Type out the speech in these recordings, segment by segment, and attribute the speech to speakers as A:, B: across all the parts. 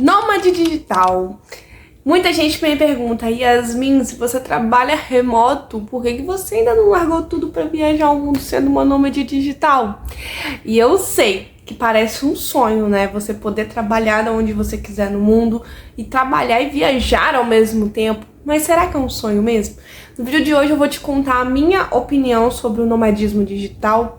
A: Nômade digital. Muita gente me pergunta, Yasmin, se você trabalha remoto, por que você ainda não largou tudo para viajar o mundo sendo uma nômade digital? E eu sei que parece um sonho, né? Você poder trabalhar de onde você quiser no mundo e trabalhar e viajar ao mesmo tempo. Mas será que é um sonho mesmo? No vídeo de hoje eu vou te contar a minha opinião sobre o nomadismo digital,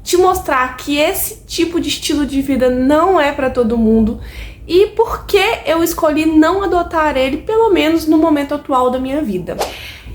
A: te mostrar que esse tipo de estilo de vida não é para todo mundo e por que eu escolhi não adotar ele, pelo menos no momento atual da minha vida.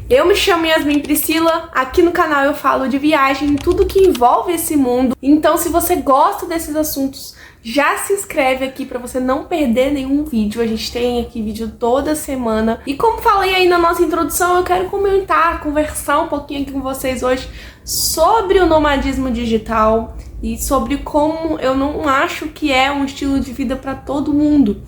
A: Eu me chamo Yasmin Priscila, aqui no canal eu falo de viagem, tudo que envolve esse mundo. Então se você gosta desses assuntos, já se inscreve aqui para você não perder nenhum vídeo. A gente tem aqui vídeo toda semana. E como falei aí na nossa introdução, eu quero conversar um pouquinho aqui com vocês hoje sobre o nomadismo digital e sobre como eu não acho que é um estilo de vida para todo mundo,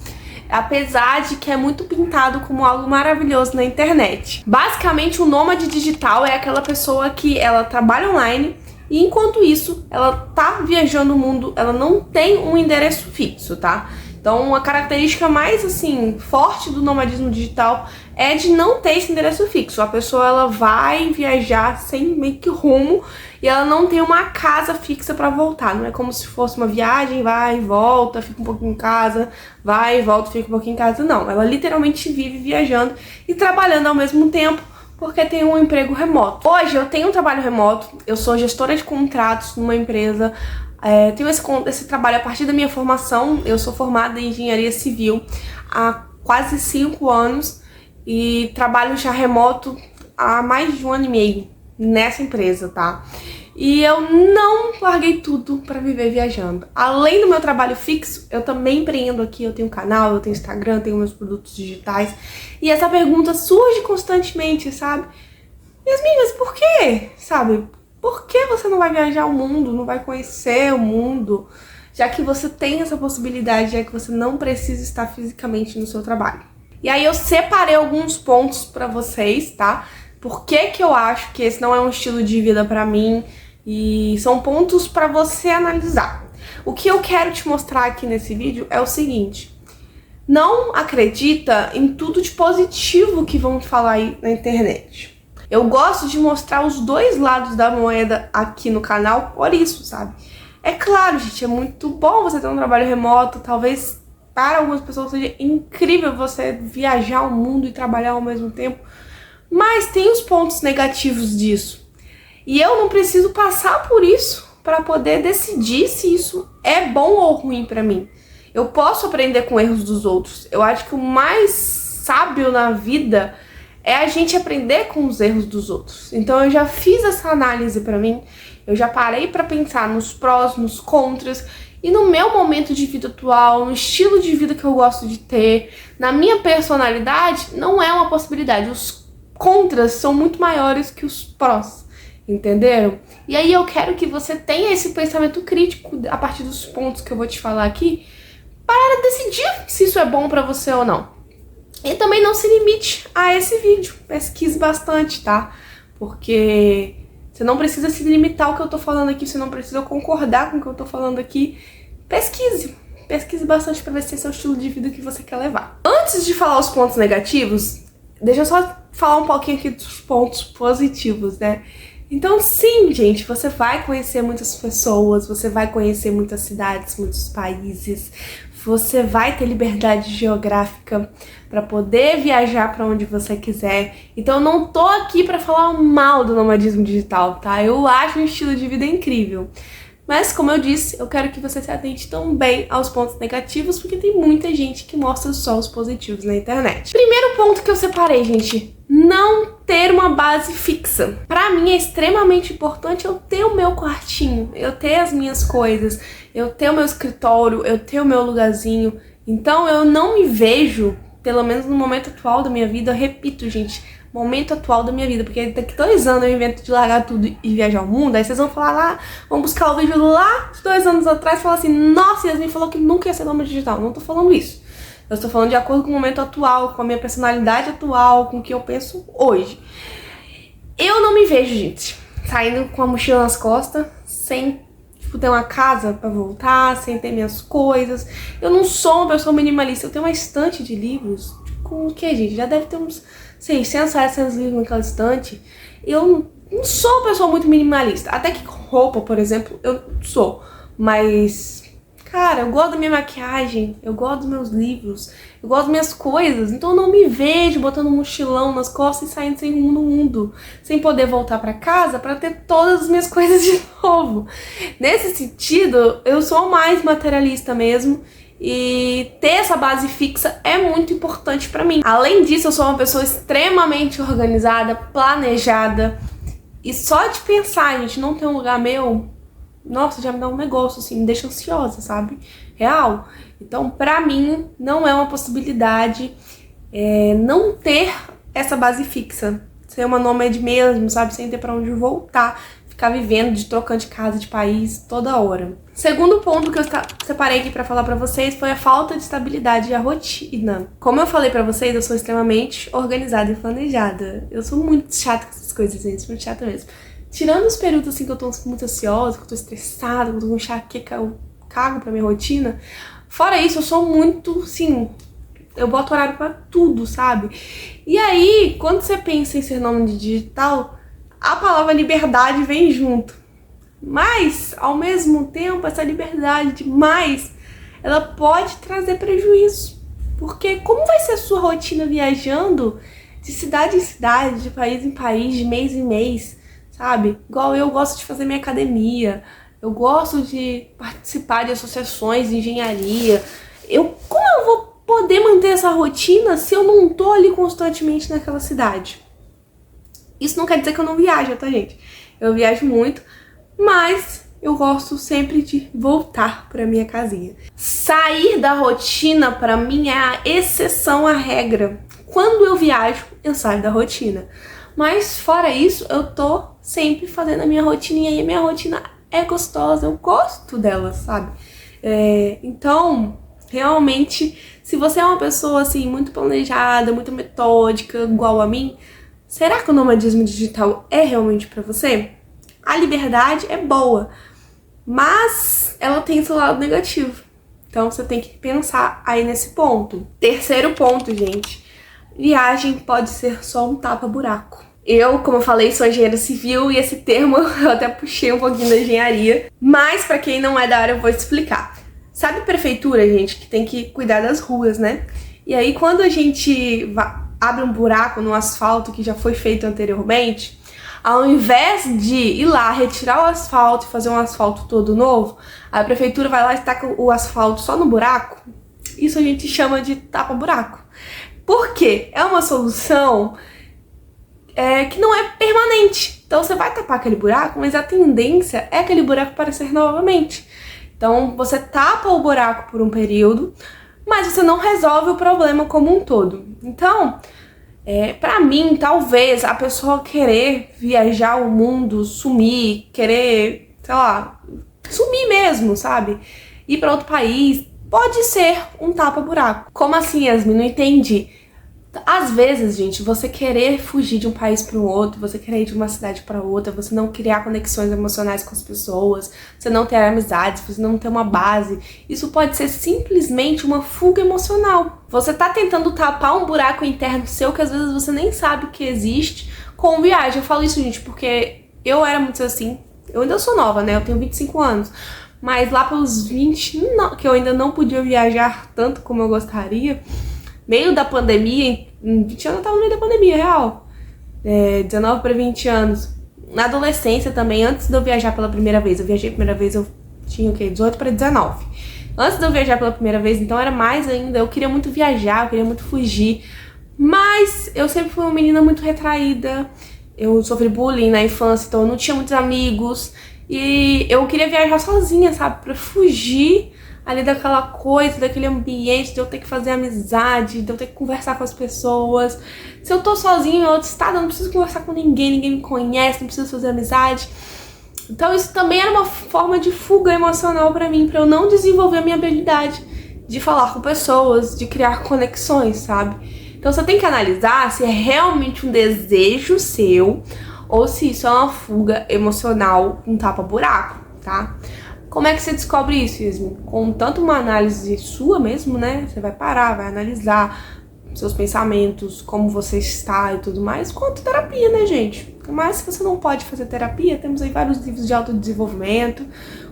A: apesar de que é muito pintado como algo maravilhoso na internet. Basicamente, o nômade digital é aquela pessoa que ela trabalha online e enquanto isso, ela tá viajando o mundo, ela não tem um endereço fixo, tá? Então, a característica mais, assim, forte do nomadismo digital é de não ter esse endereço fixo. A pessoa, ela vai viajar sem meio que rumo e ela não tem uma casa fixa pra voltar. Não é como se fosse uma viagem, vai e volta, fica um pouquinho em casa, vai e volta, fica um pouquinho em casa. Não, ela literalmente vive viajando e trabalhando ao mesmo tempo, porque tem um emprego remoto. Hoje eu tenho um trabalho remoto, eu sou gestora de contratos numa empresa, tenho esse trabalho a partir da minha formação. Eu sou formada em engenharia civil há quase 5 anos e trabalho já remoto há mais de 1 ano e meio nessa empresa, tá? E eu não larguei tudo pra viver viajando. Além do meu trabalho fixo, eu também empreendo aqui, eu tenho canal, eu tenho Instagram, tenho meus produtos digitais. E essa pergunta surge constantemente, sabe? Yasmin, mas por quê? Sabe? Por que você não vai viajar o mundo, não vai conhecer o mundo, já que você tem essa possibilidade, já que você não precisa estar fisicamente no seu trabalho? E aí eu separei alguns pontos pra vocês, tá? Por que que eu acho que esse não é um estilo de vida pra mim, e são pontos pra você analisar. O que eu quero te mostrar aqui nesse vídeo é o seguinte: não acredita em tudo de positivo que vão falar aí na internet. Eu gosto de mostrar os dois lados da moeda aqui no canal por isso, sabe? É claro, gente, é muito bom você ter um trabalho remoto, talvez para algumas pessoas seja incrível você viajar o mundo e trabalhar ao mesmo tempo, mas tem os pontos negativos disso. E eu não preciso passar por isso para poder decidir se isso é bom ou ruim para mim. Eu posso aprender com erros dos outros. Eu acho que o mais sábio na vida é a gente aprender com os erros dos outros. Então eu já fiz essa análise para mim, eu já parei para pensar nos prós, nos contras, e no meu momento de vida atual, no estilo de vida que eu gosto de ter, na minha personalidade, não é uma possibilidade. Os contras são muito maiores que os prós, entenderam? E aí eu quero que você tenha esse pensamento crítico a partir dos pontos que eu vou te falar aqui, para decidir se isso é bom para você ou não. E também não se limite a esse vídeo, pesquise bastante, tá? Porque você não precisa se limitar ao que eu tô falando aqui, você não precisa concordar com o que eu tô falando aqui. Pesquise bastante pra ver se esse é o estilo de vida que você quer levar. Antes de falar os pontos negativos, deixa eu só falar um pouquinho aqui dos pontos positivos, né? Então sim, gente, você vai conhecer muitas pessoas, você vai conhecer muitas cidades, muitos países, você vai ter liberdade geográfica para poder viajar para onde você quiser. Então eu não tô aqui para falar mal do nomadismo digital, tá? Eu acho um estilo de vida incrível. Mas, como eu disse, eu quero que você se atente também aos pontos negativos, porque tem muita gente que mostra só os positivos na internet. Primeiro ponto que eu separei, gente: não ter uma base fixa. Pra mim é extremamente importante eu ter o meu quartinho, eu ter as minhas coisas, eu ter o meu escritório, eu ter o meu lugarzinho. Então eu não me vejo, pelo menos no momento atual da minha vida, eu repito, gente, momento atual da minha vida, porque daqui 2 anos eu invento de largar tudo e viajar ao mundo, aí vocês vão falar lá, vão buscar o vídeo lá de 2 anos atrás e falar assim: nossa, Yasmin falou que nunca ia ser nômade digital. Não tô falando isso. Eu estou falando de acordo com o momento atual, com a minha personalidade atual, com o que eu penso hoje. Eu não me vejo, gente, saindo com a mochila nas costas, sem tipo, ter uma casa pra voltar, sem ter minhas coisas. Eu não sou uma pessoa minimalista. Eu tenho uma estante de livros, com o que, gente? Já deve ter uns 600, 700 livros naquela estante. Eu não sou uma pessoa muito minimalista. Até que roupa, por exemplo, eu sou. Mas, cara, eu gosto da minha maquiagem, eu gosto dos meus livros, eu gosto das minhas coisas. Então eu não me vejo botando um mochilão nas costas e saindo sem rumo no mundo, sem poder voltar pra casa pra ter todas as minhas coisas de novo. Nesse sentido, eu sou mais materialista mesmo. E ter essa base fixa é muito importante pra mim. Além disso, eu sou uma pessoa extremamente organizada, planejada. E só de pensar, gente, não ter um lugar meu, nossa, já me dá um negócio, assim, me deixa ansiosa, sabe? Real. Então, pra mim, não é uma possibilidade não ter essa base fixa. Ser uma nômade mesmo, sabe? Sem ter pra onde voltar. Ficar vivendo, trocando de casa, de país, toda hora. Segundo ponto que eu separei aqui pra falar pra vocês foi a falta de estabilidade e a rotina. Como eu falei pra vocês, eu sou extremamente organizada e planejada. Eu sou muito chata com essas coisas, gente, muito chata mesmo. Tirando os períodos assim que eu tô muito ansiosa, que eu tô estressada, que eu tô com enxaqueca, eu cago pra minha rotina. Fora isso, eu sou muito, assim, eu boto horário pra tudo, sabe? E aí, quando você pensa em ser nômade digital, a palavra liberdade vem junto. Mas, ao mesmo tempo, essa liberdade demais, ela pode trazer prejuízo. Porque como vai ser a sua rotina viajando de cidade em cidade, de país em país, de mês em mês, sabe? Igual eu gosto de fazer minha academia, eu gosto de participar de associações de engenharia. Como eu vou poder manter essa rotina se eu não tô ali constantemente naquela cidade? Isso não quer dizer que eu não viajo, tá, gente? Eu viajo muito, mas eu gosto sempre de voltar pra minha casinha. Sair da rotina, pra mim, é a exceção à regra. Quando eu viajo, eu saio da rotina. Mas, fora isso, eu tô sempre fazendo a minha rotininha e a minha rotina é gostosa, eu gosto dela, sabe? Então, realmente, se você é uma pessoa, assim, muito planejada, muito metódica, igual a mim, será que o nomadismo digital é realmente pra você? A liberdade é boa, mas ela tem seu lado negativo. Então você tem que pensar aí nesse ponto. Terceiro ponto, gente. Viagem pode ser só um tapa-buraco. Eu, como eu falei, sou engenheira civil e esse termo eu até puxei um pouquinho da engenharia. Mas pra quem não é da área, eu vou explicar. Sabe prefeitura, gente, que tem que cuidar das ruas, né? E aí quando a gente abre um buraco no asfalto que já foi feito anteriormente, ao invés de ir lá retirar o asfalto e fazer um asfalto todo novo, a prefeitura vai lá e taca o asfalto só no buraco. Isso a gente chama de tapa-buraco. Por quê? É uma solução que não é permanente. Então você vai tapar aquele buraco, mas a tendência é aquele buraco aparecer novamente. Então você tapa o buraco por um período, mas você não resolve o problema como um todo. Então, pra mim, talvez a pessoa querer viajar o mundo, sumir, querer, sei lá, sumir mesmo, sabe? Ir pra outro país, pode ser um tapa-buraco. Como assim, Yasmin? Não entendi. Às vezes, gente, você querer fugir de um país para o outro, você querer ir de uma cidade para outra, você não criar conexões emocionais com as pessoas, você não ter amizades, você não ter uma base, isso pode ser simplesmente uma fuga emocional. Você tá tentando tapar um buraco interno seu que às vezes você nem sabe que existe com viagem. Eu falo isso, gente, porque eu era muito assim, eu ainda sou nova, né? Eu tenho 25 anos. Mas lá pelos 20, que eu ainda não podia viajar tanto como eu gostaria, meio da pandemia, em 20 anos eu tava no meio da pandemia, real. 19 para 20 anos. Na adolescência também, antes de eu viajar pela primeira vez, eu viajei a primeira vez, eu tinha o quê? 18 para 19. Antes de eu viajar pela primeira vez, então era mais ainda, eu queria muito viajar, eu queria muito fugir. Mas eu sempre fui uma menina muito retraída, eu sofri bullying na infância, então eu não tinha muitos amigos. E eu queria viajar sozinha, sabe? Pra fugir ali daquela coisa, daquele ambiente, de eu ter que fazer amizade, de eu ter que conversar com as pessoas. Se eu tô sozinha em outro estado, eu não preciso conversar com ninguém, ninguém me conhece, não preciso fazer amizade. Então isso também era uma forma de fuga emocional pra mim, pra eu não desenvolver a minha habilidade de falar com pessoas, de criar conexões, sabe? Então você tem que analisar se é realmente um desejo seu ou se isso é uma fuga emocional, um tapa-buraco, tá? Como é que você descobre isso, Yasmin? Com tanto uma análise sua mesmo, né? Você vai parar, vai analisar seus pensamentos, como você está e tudo mais, quanto terapia, né, gente? Mas se você não pode fazer terapia, temos aí vários livros de autodesenvolvimento.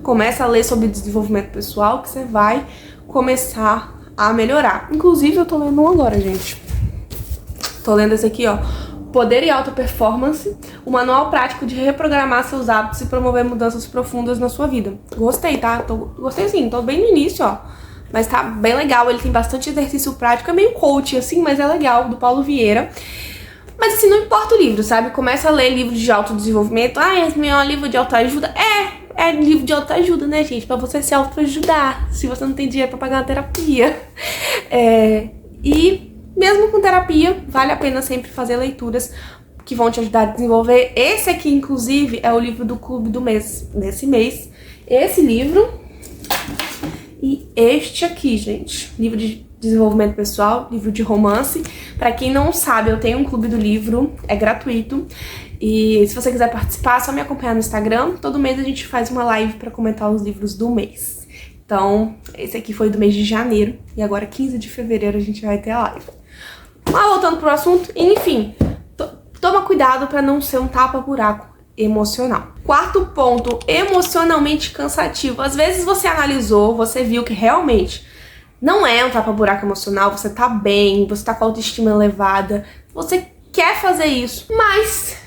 A: Começa a ler sobre desenvolvimento pessoal que você vai começar a melhorar. Inclusive, eu tô lendo um agora, gente. Tô lendo esse aqui, ó. Poder e Alta Performance, o manual prático de reprogramar seus hábitos e promover mudanças profundas na sua vida. Gostei, tá? Gostei sim, tô bem no início, ó. Mas tá bem legal, ele tem bastante exercício prático, é meio coach, assim, mas é legal, do Paulo Vieira. Mas assim, não importa o livro, sabe? Começa a ler livros de autodesenvolvimento. Esse meu é um livro de autoajuda. É livro de autoajuda, né, gente? Pra você se autoajudar, se você não tem dinheiro pra pagar uma terapia. E mesmo com terapia, vale a pena sempre fazer leituras que vão te ajudar a desenvolver. Esse aqui, inclusive, é o livro do Clube do Mês, desse mês. Esse livro e este aqui, gente. Livro de desenvolvimento pessoal, livro de romance. Pra quem não sabe, eu tenho um clube do livro, é gratuito. E se você quiser participar, é só me acompanhar no Instagram. Todo mês a gente faz uma live pra comentar os livros do mês. Então, esse aqui foi do mês de janeiro. E agora, 15 de fevereiro, a gente vai ter a live. Mas voltando pro assunto, enfim, toma cuidado pra não ser um tapa-buraco emocional. Quarto ponto, emocionalmente cansativo. Às vezes você analisou, você viu que realmente não é um tapa-buraco emocional, você tá bem, você tá com a autoestima elevada, você quer fazer isso, mas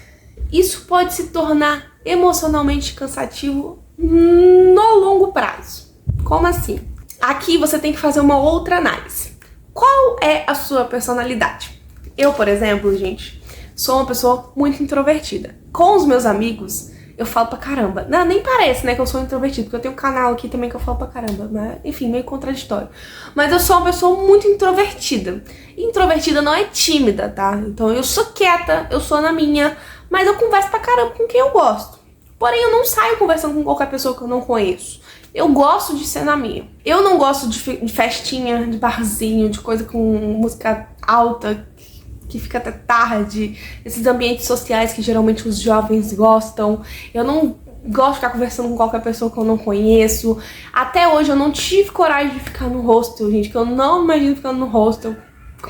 A: isso pode se tornar emocionalmente cansativo no longo prazo. Como assim? Aqui você tem que fazer uma outra análise. Qual é a sua personalidade? Eu, por exemplo, gente, sou uma pessoa muito introvertida. Com os meus amigos, eu falo pra caramba. Não, nem parece, né, que eu sou introvertida, porque eu tenho um canal aqui também que eu falo pra caramba, mas, enfim, meio contraditório. Mas eu sou uma pessoa muito introvertida. Introvertida não é tímida, tá? Então eu sou quieta, eu sou na minha, mas eu converso pra caramba com quem eu gosto. Porém, eu não saio conversando com qualquer pessoa que eu não conheço. Eu gosto de ser na minha. Eu não gosto de festinha, de barzinho, de coisa com música alta, que fica até tarde, esses ambientes sociais que geralmente os jovens gostam. Eu não gosto de ficar conversando com qualquer pessoa que eu não conheço. Até hoje eu não tive coragem de ficar no hostel, gente, que eu não imagino ficando no hostel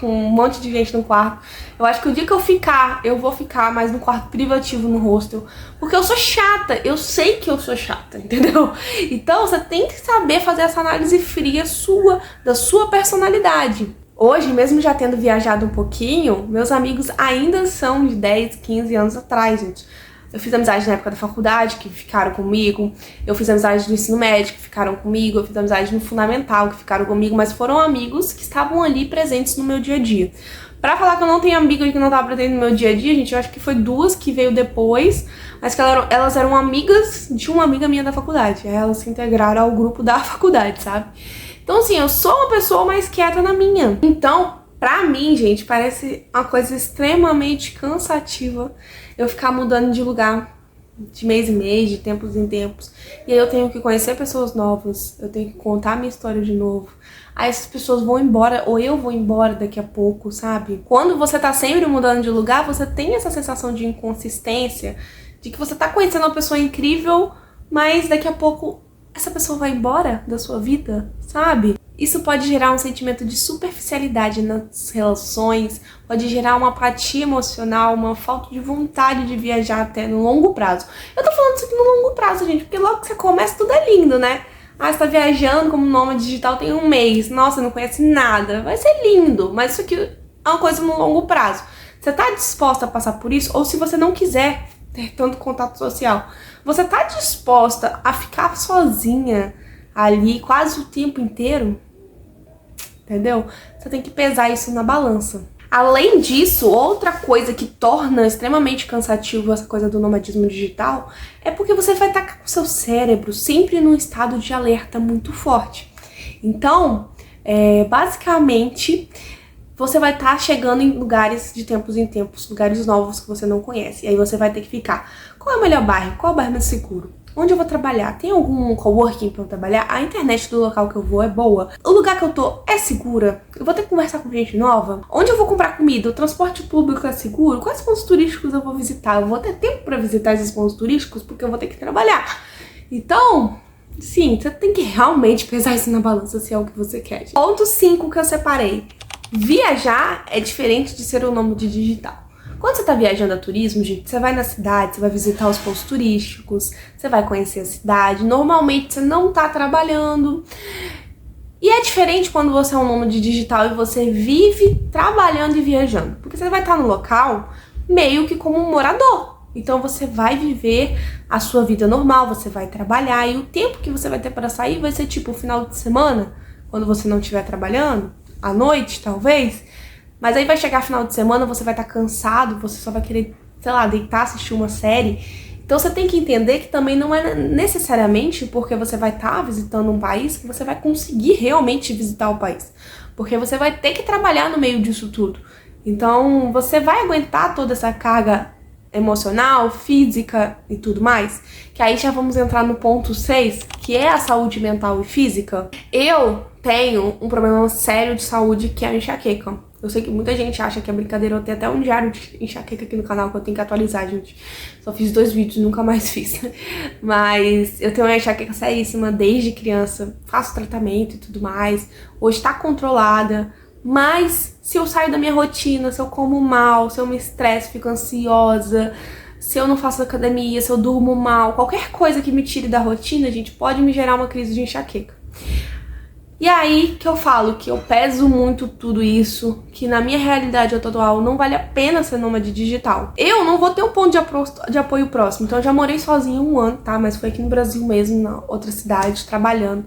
A: com um monte de gente no quarto. Eu acho que o dia que eu vou ficar mais no quarto privativo no hostel, porque eu sou chata, eu sei que eu sou chata, entendeu? Então você tem que saber fazer essa análise fria sua, da sua personalidade. Hoje, mesmo já tendo viajado um pouquinho, meus amigos ainda são de 10, 15 anos atrás, gente. Eu fiz amizade na época da faculdade, que ficaram comigo. Eu fiz amizade no ensino médio, que ficaram comigo. Eu fiz amizade no fundamental, que ficaram comigo. Mas foram amigos que estavam ali presentes no meu dia a dia. Pra falar que eu não tenho amigo que não tava presente no meu dia a dia, gente, eu acho que foi duas que veio depois. Mas que elas eram amigas de uma amiga minha da faculdade. Aí elas se integraram ao grupo da faculdade, sabe? Então, assim, eu sou uma pessoa mais quieta na minha. Então, pra mim, gente, parece uma coisa extremamente cansativa eu ficar mudando de lugar de mês em mês, de tempos em tempos. E aí eu tenho que conhecer pessoas novas, eu tenho que contar a minha história de novo. Aí essas pessoas vão embora, ou eu vou embora daqui a pouco, sabe? Quando você tá sempre mudando de lugar, você tem essa sensação de inconsistência, de que você tá conhecendo uma pessoa incrível, mas daqui a pouco essa pessoa vai embora da sua vida, sabe? Isso pode gerar um sentimento de superficialidade nas relações, pode gerar uma apatia emocional, uma falta de vontade de viajar até no longo prazo. Eu tô falando isso aqui no longo prazo, gente, porque logo que você começa tudo é lindo, né? Você tá viajando como nômade digital tem um mês, nossa, não conhece nada, vai ser lindo, mas isso aqui é uma coisa no longo prazo. Você tá disposta a passar por isso? Ou se você não quiser ter tanto contato social, você tá disposta a ficar sozinha ali quase o tempo inteiro? Entendeu? Você tem que pesar isso na balança. Além disso, outra coisa que torna extremamente cansativo essa coisa do nomadismo digital é porque você vai estar com o seu cérebro sempre num estado de alerta muito forte. Então, basicamente, você vai estar chegando em lugares de tempos em tempos, lugares novos que você não conhece. E aí você vai ter que ficar, qual é o melhor bairro? Qual é o bairro mais seguro? Onde eu vou trabalhar? Tem algum coworking pra eu trabalhar? A internet do local que eu vou é boa? O lugar que eu tô é segura? Eu vou ter que conversar com gente nova? Onde eu vou comprar comida? O transporte público é seguro? Quais pontos turísticos eu vou visitar? Eu vou ter tempo pra visitar esses pontos turísticos porque eu vou ter que trabalhar. Então, Sim, você tem que realmente pesar isso na balança se é o que você quer. Ponto 5 que eu separei. Viajar é diferente de ser um nômade digital. Quando você tá viajando a turismo, gente, você vai na cidade, você vai visitar os pontos turísticos, você vai conhecer a cidade. Normalmente você não tá trabalhando. E é diferente quando você é um nômade digital e você vive trabalhando e viajando. Porque você vai estar no local meio que como um morador. Então você vai viver a sua vida normal, você vai trabalhar e o tempo que você vai ter para sair vai ser tipo o final de semana, quando você não estiver trabalhando, à noite talvez. Mas aí vai chegar final de semana, você vai estar cansado, você só vai querer, sei lá, deitar, assistir uma série. Então você tem que entender que também não é necessariamente porque você vai estar visitando um país que você vai conseguir realmente visitar o país. Porque você vai ter que trabalhar no meio disso tudo. Então você vai aguentar toda essa carga emocional, física e tudo mais, que aí já vamos entrar no ponto 6, que é a saúde mental e física. Eu tenho um problema sério de saúde que é a enxaqueca. Eu sei que muita gente acha que é brincadeira, eu tenho até um diário de enxaqueca aqui no canal que eu tenho que atualizar, gente. Só fiz 2 vídeos, nunca mais fiz. Mas eu tenho uma enxaqueca seríssima desde criança, faço tratamento e tudo mais. Hoje tá controlada, mas se eu saio da minha rotina, se eu como mal, se eu me estresso, fico ansiosa, se eu não faço academia, se eu durmo mal, qualquer coisa que me tire da rotina, gente, pode me gerar uma crise de enxaqueca. E aí que eu falo que eu peso muito tudo isso, que na minha realidade atual não vale a pena ser nômade digital. Eu não vou ter um ponto de apoio próximo, então eu já morei sozinha 1 ano, tá? Mas foi aqui no Brasil mesmo, na outra cidade, trabalhando.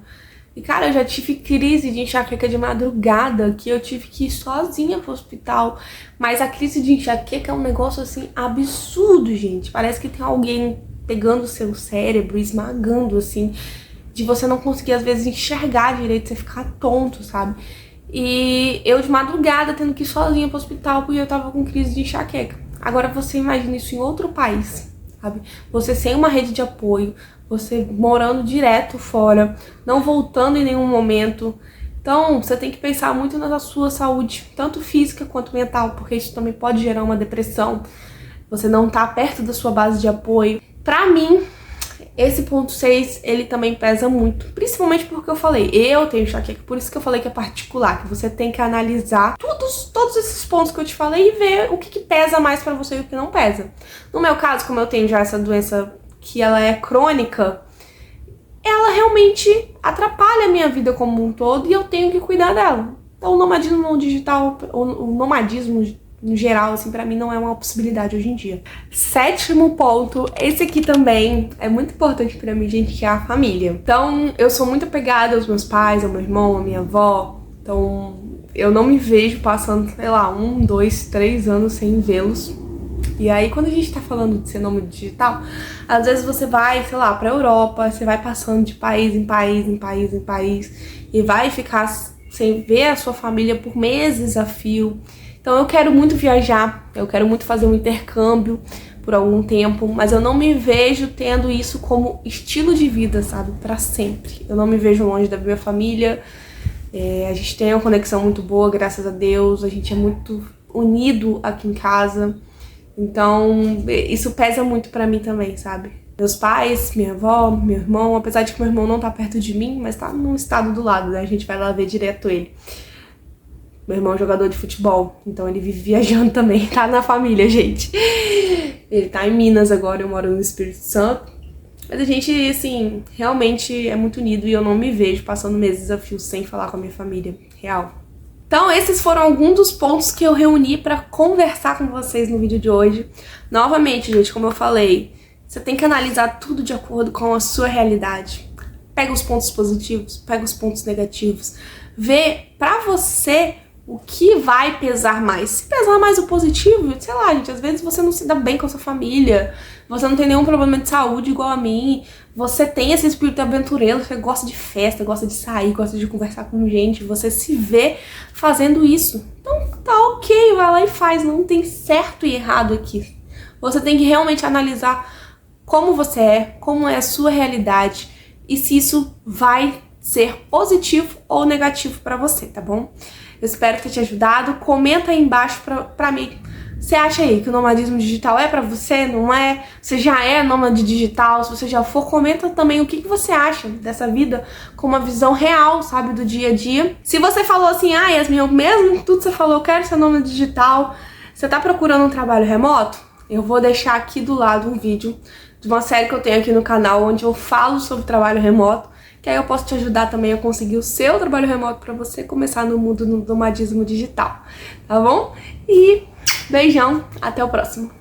A: E, cara, eu já tive crise de enxaqueca de madrugada, que eu tive que ir sozinha pro hospital. Mas a crise de enxaqueca é um negócio, assim, absurdo, gente. Parece que tem alguém pegando o seu cérebro, esmagando, assim, de você não conseguir, às vezes, enxergar direito, você ficar tonto, sabe? E eu, de madrugada, tendo que ir sozinha pro hospital porque eu tava com crise de enxaqueca. Agora, você imagina isso em outro país, sabe? Você sem uma rede de apoio, você morando direto fora, não voltando em nenhum momento. Então, você tem que pensar muito na sua saúde, tanto física quanto mental, porque isso também pode gerar uma depressão. Você não tá perto da sua base de apoio. Pra mim, esse ponto 6, ele também pesa muito, principalmente porque eu tenho enxaqueca, por isso que eu falei que é particular, que você tem que analisar todos esses pontos que eu te falei e ver o que pesa mais pra você e o que não pesa. No meu caso, como eu tenho já essa doença que ela é crônica, ela realmente atrapalha a minha vida como um todo e eu tenho que cuidar dela. Então o nomadismo digital, o nomadismo no geral, assim, pra mim não é uma possibilidade hoje em dia. 7º ponto, esse aqui também é muito importante pra mim, gente, que é a família. Então, eu sou muito apegada aos meus pais, ao meu irmão, à minha avó. Então, eu não me vejo passando, sei lá, 1, 2, 3 anos sem vê-los. E aí, quando a gente tá falando de ser nômade digital, às vezes você vai, sei lá, pra Europa, você vai passando de país em país, em país, em país, e vai ficar sem ver a sua família por meses a fio. Então eu quero muito viajar, eu quero muito fazer um intercâmbio por algum tempo, mas eu não me vejo tendo isso como estilo de vida, sabe, pra sempre. Eu não me vejo longe da minha família, a gente tem uma conexão muito boa, graças a Deus, a gente é muito unido aqui em casa, então isso pesa muito pra mim também, sabe. Meus pais, minha avó, meu irmão, apesar de que meu irmão não tá perto de mim, mas tá num estado do lado, né, a gente vai lá ver direto ele. Meu irmão é jogador de futebol, então ele vive viajando também, tá na família, gente. Ele tá em Minas agora, eu moro no Espírito Santo. Mas a gente, assim, realmente é muito unido e eu não me vejo passando meses a fio sem falar com a minha família real. Então esses foram alguns dos pontos que eu reuni pra conversar com vocês no vídeo de hoje. Novamente, gente, como eu falei, você tem que analisar tudo de acordo com a sua realidade. Pega os pontos positivos, pega os pontos negativos. Vê pra você o que vai pesar mais. Se pesar mais o positivo, sei lá, gente, às vezes você não se dá bem com a sua família, você não tem nenhum problema de saúde igual a mim, você tem esse espírito aventureiro, você gosta de festa, gosta de sair, gosta de conversar com gente, você se vê fazendo isso. Então tá ok, vai lá e faz, não tem certo e errado aqui. Você tem que realmente analisar como você é, como é a sua realidade e se isso vai ser positivo ou negativo pra você, tá bom? Eu espero ter te ajudado. Comenta aí embaixo pra mim Você acha aí que o nomadismo digital é pra você? Não é? Você já é nômade digital? Se você já for, comenta também o que você acha dessa vida com uma visão real, sabe, do dia a dia. Se você falou assim, ah, Yasmin, eu mesmo tudo que você falou, eu quero ser nômade digital, você tá procurando um trabalho remoto? Eu vou deixar aqui do lado um vídeo de uma série que eu tenho aqui no canal, onde eu falo sobre trabalho remoto, que aí eu posso te ajudar também a conseguir o seu trabalho remoto para você começar no mundo do nomadismo digital, tá bom? E beijão, até o próximo.